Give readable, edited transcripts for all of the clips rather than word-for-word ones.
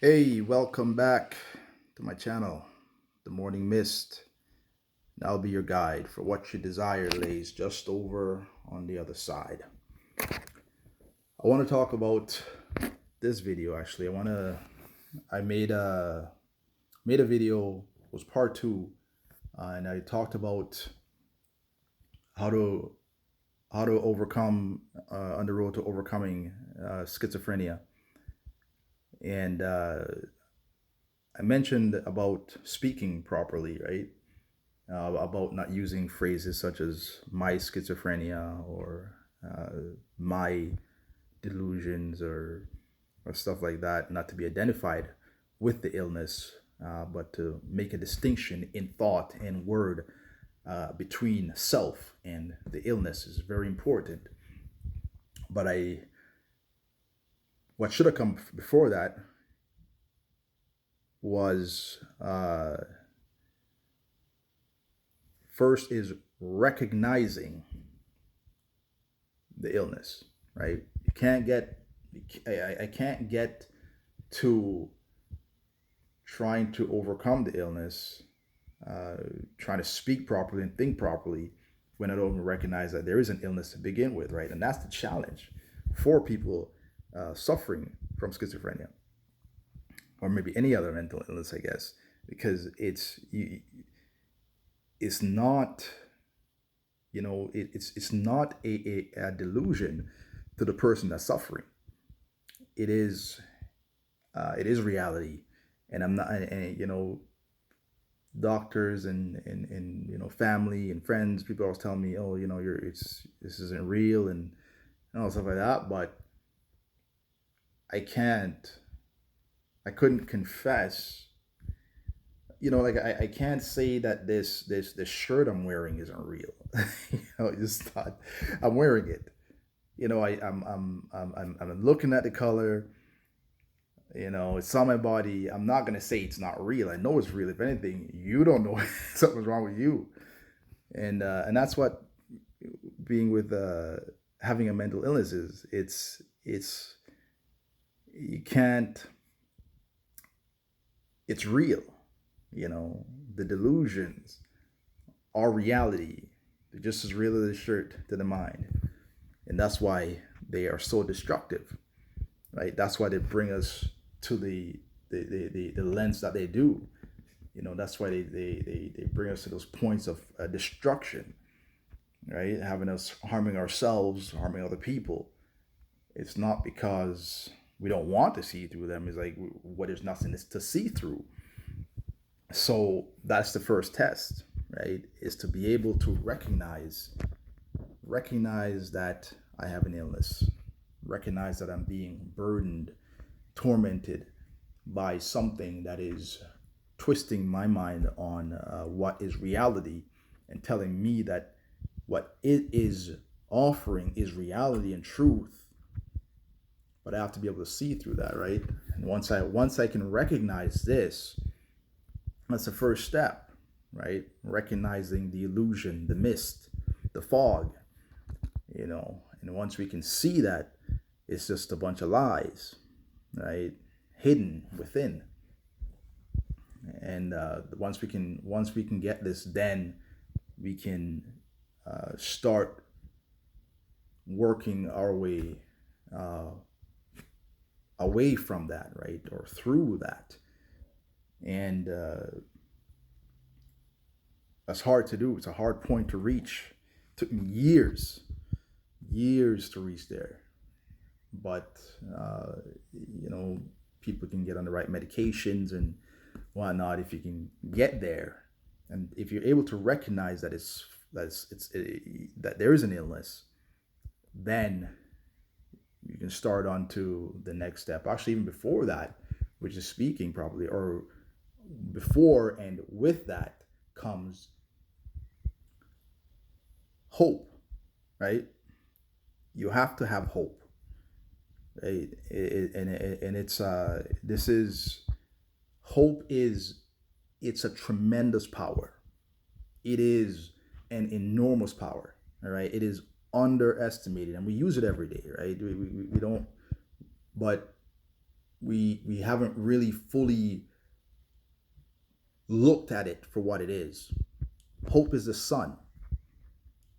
Hey, welcome back to my channel, The Morning Mist. And I'll be your guide for what your desire lays just over on the other side. I want to talk about this video actually. I made a video, it was part two, and I talked about how to overcome on the road to overcoming schizophrenia. And I mentioned about speaking properly, right? About not using phrases such as my schizophrenia or my delusions or stuff like that, not to be identified with the illness, but to make a distinction in thought and word between self and the illness is very important. But what should have come before that was first is recognizing the illness, right? You can't get, I can't get to trying to overcome the illness, trying to speak properly and think properly when I don't even recognize that there is an illness to begin with, right? And that's the challenge for people suffering from schizophrenia or maybe any other mental illness, I guess, because it's not, it's not a delusion to the person that's suffering. It is reality. And I'm not, and, doctors and family and friends, people always tell me, oh, this isn't real and all stuff like that. But I can't, I couldn't confess, like I can't say that this shirt I'm wearing isn't real. It's not. I'm wearing it. I'm looking at the color. It's on my body. I'm not gonna say it's not real. I know it's real. If anything, you don't know something's wrong with you, and that's what being with having a mental illness is. It's you can't. It's real. The delusions are reality. They're just as real as the shirt to the mind, and that's why they are so destructive, right? That's why they bring us to the lens that they do. That's why they bring us to those points of destruction, right? Having us harming ourselves, harming other people. It's not because we don't want to see through them. It's like what there's nothing to see through. So that's the first test, right? Is to be able to recognize that I have an illness, recognize that I'm being burdened, tormented by something that is twisting my mind on what is reality and telling me that what it is offering is reality and truth. But I have to be able to see through that, right? And once I can recognize this, that's the first step, right? Recognizing the illusion, the mist, the fog, and once we can see that, it's just a bunch of lies, right? Hidden within. And once we can get this, then we can start working our way away from that, right, or through that. And that's hard to do. It's a hard point to reach. It took me years to reach there. But people can get on the right medications and whatnot if you can get there, and if you're able to recognize that that there is an illness, then you can start on to the next step. Actually, even before that, which is speaking properly, or before and with that comes hope, right? You have to have hope, right? And it's this is hope is it's a tremendous power. It is an enormous power. All right, it is underestimated, and we use it every day, right? We don't, but we haven't really fully looked at it for what it is. Hope is the sun.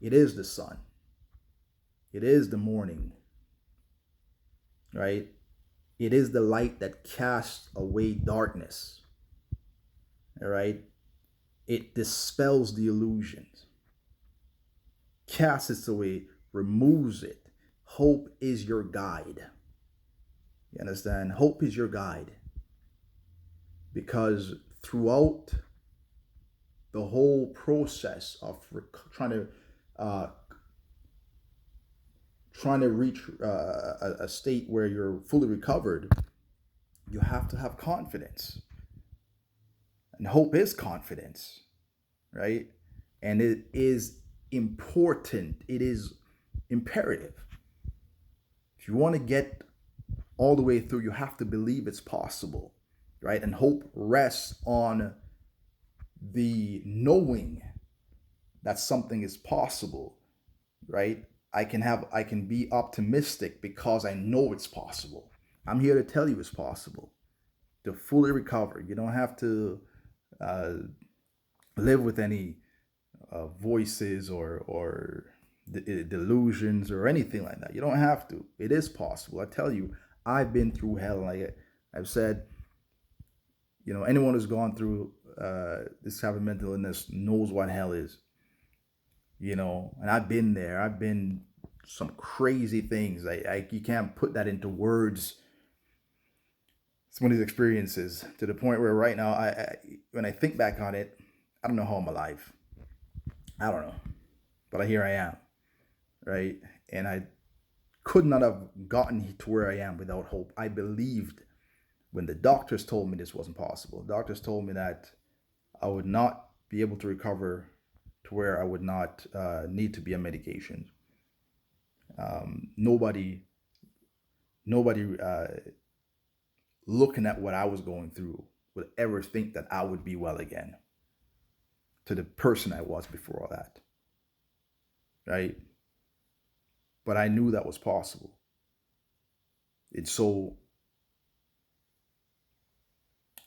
It is the sun. It is the morning, right? It is the light that casts away darkness. All right? It dispels the illusions, casts it away, removes it. Hope is your guide. You understand? Hope is your guide. Because throughout the whole process of uh, trying to reach a state where you're fully recovered, you have to have confidence. And hope is confidence, right? And it is important, it is imperative. If you want to get all the way through, you have to believe it's possible, right? And hope rests on the knowing that something is possible, right? I can be optimistic because I know it's possible. I'm here to tell you it's possible to fully recover. You don't have to uh, live with any voices or delusions or anything like that. You don't have to. It is possible. I tell you, I've been through hell. Like I've said, anyone who's gone through this type of mental illness knows what hell is. And I've been there. I've been some crazy things. You can't put that into words. It's one of these experiences to the point where right now, when I think back on it, I don't know how I'm alive. I don't know, but here I am, right? And I could not have gotten to where I am without hope. I believed when the doctors told me this wasn't possible. Doctors told me that I would not be able to recover to where I would not need to be on medication. Nobody looking at what I was going through would ever think that I would be well again to the person I was before all that, right? But I knew that was possible. It's so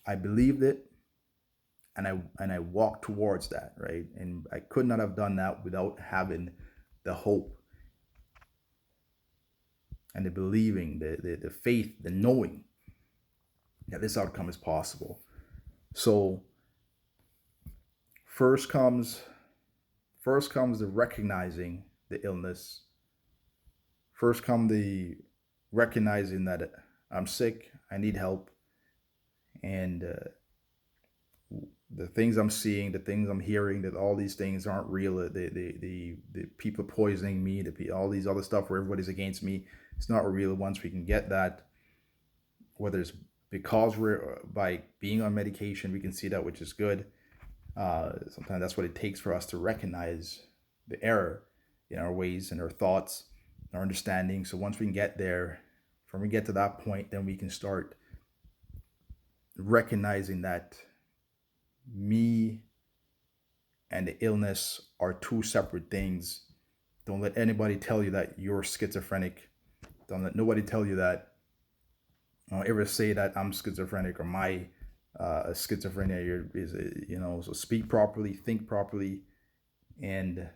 I believed it, and I walked towards that, right? And I could not have done that without having the hope and the believing, the faith, the knowing that this outcome is possible. So first comes the recognizing the illness. First come the recognizing that I'm sick, I need help, and the things I'm seeing, the things I'm hearing, that all these things aren't real. The people poisoning me, all these other stuff where everybody's against me, it's not real. Once we can get that, whether it's because we're by being on medication, we can see that, which is good. Sometimes that's what it takes for us to recognize the error in our ways and our thoughts, our understanding. So once we can get there, when we get to that point, then we can start recognizing that me and the illness are two separate things. Don't let anybody tell you that you're schizophrenic. Don't let nobody tell you that. Don't ever say that I'm schizophrenic or my schizophrenia is, so speak properly, think properly, and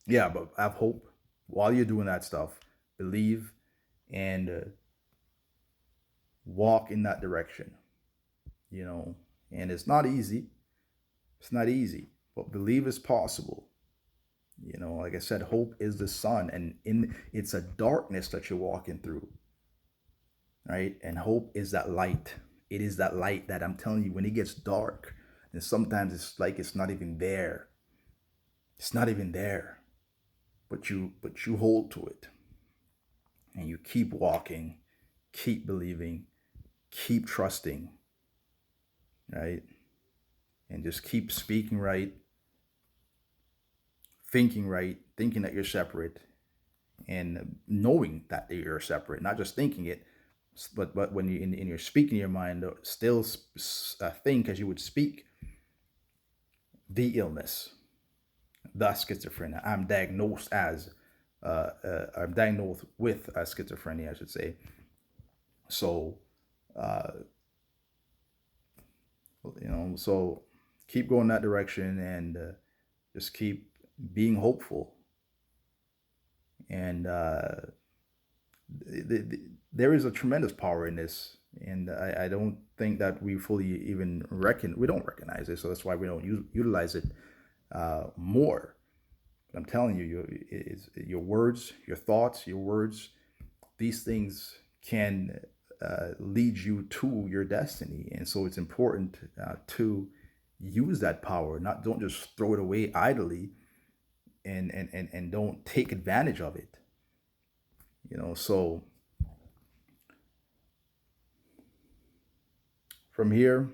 yeah, but have hope while you're doing that stuff. Believe and walk in that direction, and it's not easy. It's not easy, but believe it's possible. Like I said, hope is the sun, and it's a darkness that you're walking through, right? And hope is that light. It is that light that I'm telling you, when it gets dark, and sometimes it's like it's not even there. It's not even there, but you hold to it, and you keep walking, keep believing, keep trusting, right? And just keep speaking right, thinking that you're separate, and knowing that you're separate, not just thinking it, but when you in your speaking your mind, still think as you would speak the illness, the schizophrenia. I'm diagnosed as I'm diagnosed with schizophrenia, I should say. So, uh, so keep going that direction, and just keep being hopeful. And there is a tremendous power in this, and I don't think that we fully even we don't recognize it. So that's why we don't utilize it more. I'm telling you, it's your words, your thoughts, your words, these things can lead you to your destiny. And so it's important to use that power. Don't just throw it away idly, and don't take advantage of it. So from here,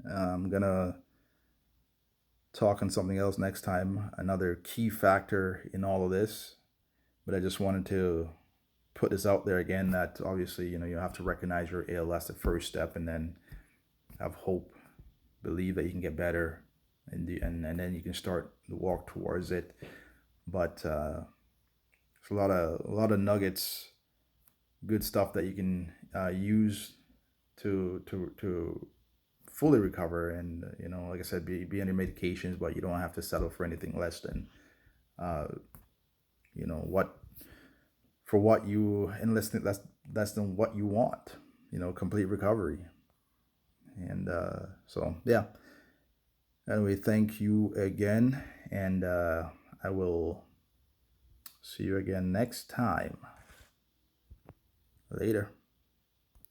I'm gonna talk on something else next time, another key factor in all of this. But I just wanted to put this out there again, that obviously, you have to recognize your ALS, the first step, and then have hope, believe that you can get better, and then you can start the walk towards it. But it's a lot of nuggets, good stuff that you can use to fully recover, and like I said, be on your medications, but you don't have to settle for anything less than what for what you and less than what you want, complete recovery. And so yeah, anyway, thank you again, and I will see you again next time. Later.